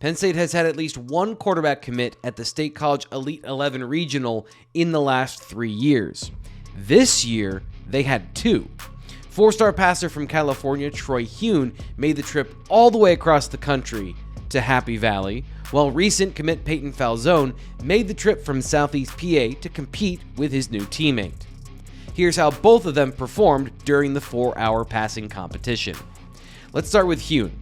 Penn State has had at least one quarterback commit at the State College Elite 11 Regional in the last 3 years. This year, they had 2. Four-star passer from California, Troy Huhn, made the trip all the way across the country to Happy Valley, while recent commit Peyton Falzone made the trip from Southeast PA to compete with his new teammate. Here's how both of them performed during the 4-hour passing competition. Let's start with Huhn.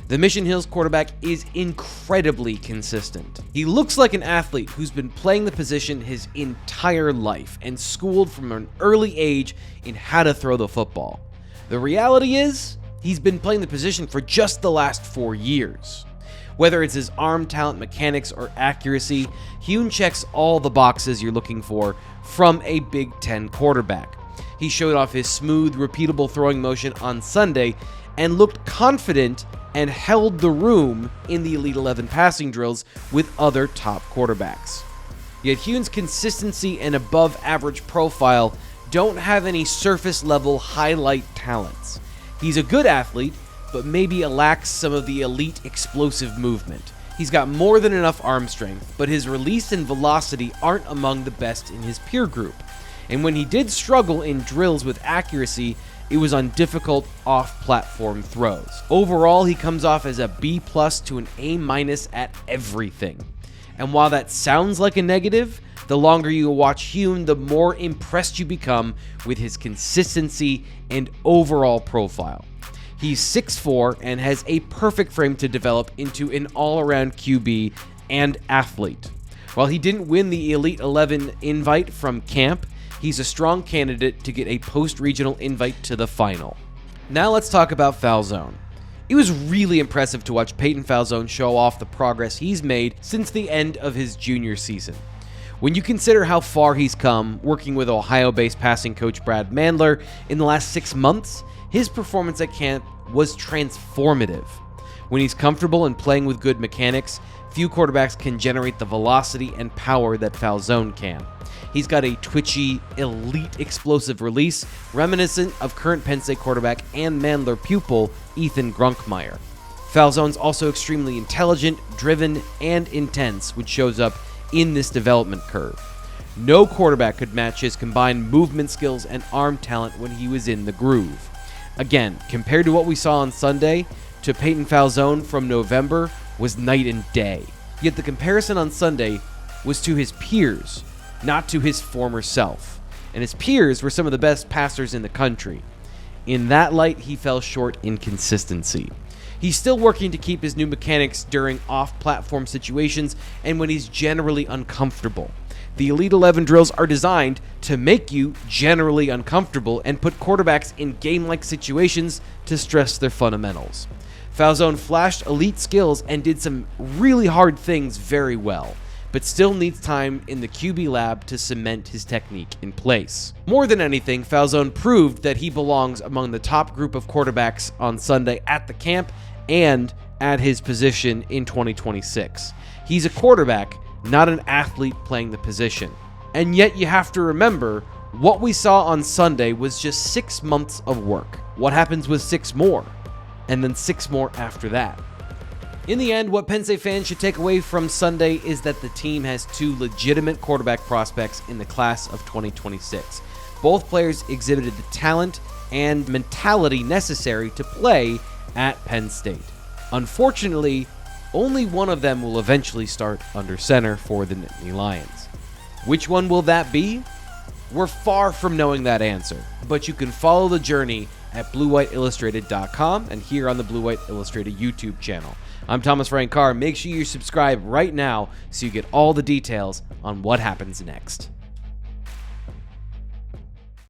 The Mission Hills quarterback is incredibly consistent. He looks like an athlete who's been playing the position his entire life and schooled from an early age in how to throw the football. The reality is, he's been playing the position for just the last 4 years. Whether it's his arm talent, mechanics, or accuracy, Huhn checks all the boxes you're looking for from a Big Ten quarterback. He showed off his smooth, repeatable throwing motion on Sunday and looked confident and held the room in the Elite 11 passing drills with other top quarterbacks. Yet Huhn's consistency and above-average profile don't have any surface-level highlight talents. He's a good athlete, but maybe lacks some of the elite explosive movement. He's got more than enough arm strength, but his release and velocity aren't among the best in his peer group. And when he did struggle in drills with accuracy, it was on difficult off-platform throws. Overall, he comes off as a B+ to an A- at everything. And while that sounds like a negative, the longer you watch Huhn, the more impressed you become with his consistency and overall profile. He's 6'4" and has a perfect frame to develop into an all-around QB and athlete. While he didn't win the Elite 11 invite from camp, he's a strong candidate to get a post-regional invite to the final. Now let's talk about Falzone. It was really impressive to watch Peyton Falzone show off the progress he's made since the end of his junior season. When you consider how far he's come working with Ohio-based passing coach Brad Mandler in the last 6 months, his performance at camp was transformative. When he's comfortable and playing with good mechanics, few quarterbacks can generate the velocity and power that Falzone can. He's got a twitchy, elite explosive release, reminiscent of current Penn State quarterback and Mandler pupil Ethan Grunkmeyer. Falzone's also extremely intelligent, driven, and intense, which shows up in this development curve. No quarterback could match his combined movement skills and arm talent when he was in the groove. Again, compared to what we saw on Sunday, to Peyton Falzone from November was night and day. Yet the comparison on Sunday was to his peers, not to his former self. And his peers were some of the best passers in the country. In that light, he fell short in consistency. He's still working to keep his new mechanics during off-platform situations and when he's generally uncomfortable. The Elite 11 drills are designed to make you generally uncomfortable and put quarterbacks in game-like situations to stress their fundamentals. Falzone flashed elite skills and did some really hard things very well, but still needs time in the QB lab to cement his technique in place. More than anything, Falzone proved that he belongs among the top group of quarterbacks on Sunday at the camp and at his position in 2026. He's a quarterback, not an athlete playing the position. And yet you have to remember, what we saw on Sunday was just 6 months of work. What happens with 6 more? And then 6 more after that. In the end, what Penn State fans should take away from Sunday is that the team has 2 legitimate quarterback prospects in the class of 2026. Both players exhibited the talent and mentality necessary to play at Penn State. Unfortunately, only one of them will eventually start under center for the Nittany Lions. Which one will that be? We're far from knowing that answer, but you can follow the journey at BlueWhiteIllustrated.com and here on the Blue White Illustrated YouTube channel. I'm Thomas Ryan Carr. Make sure you subscribe right now so you get all the details on what happens next.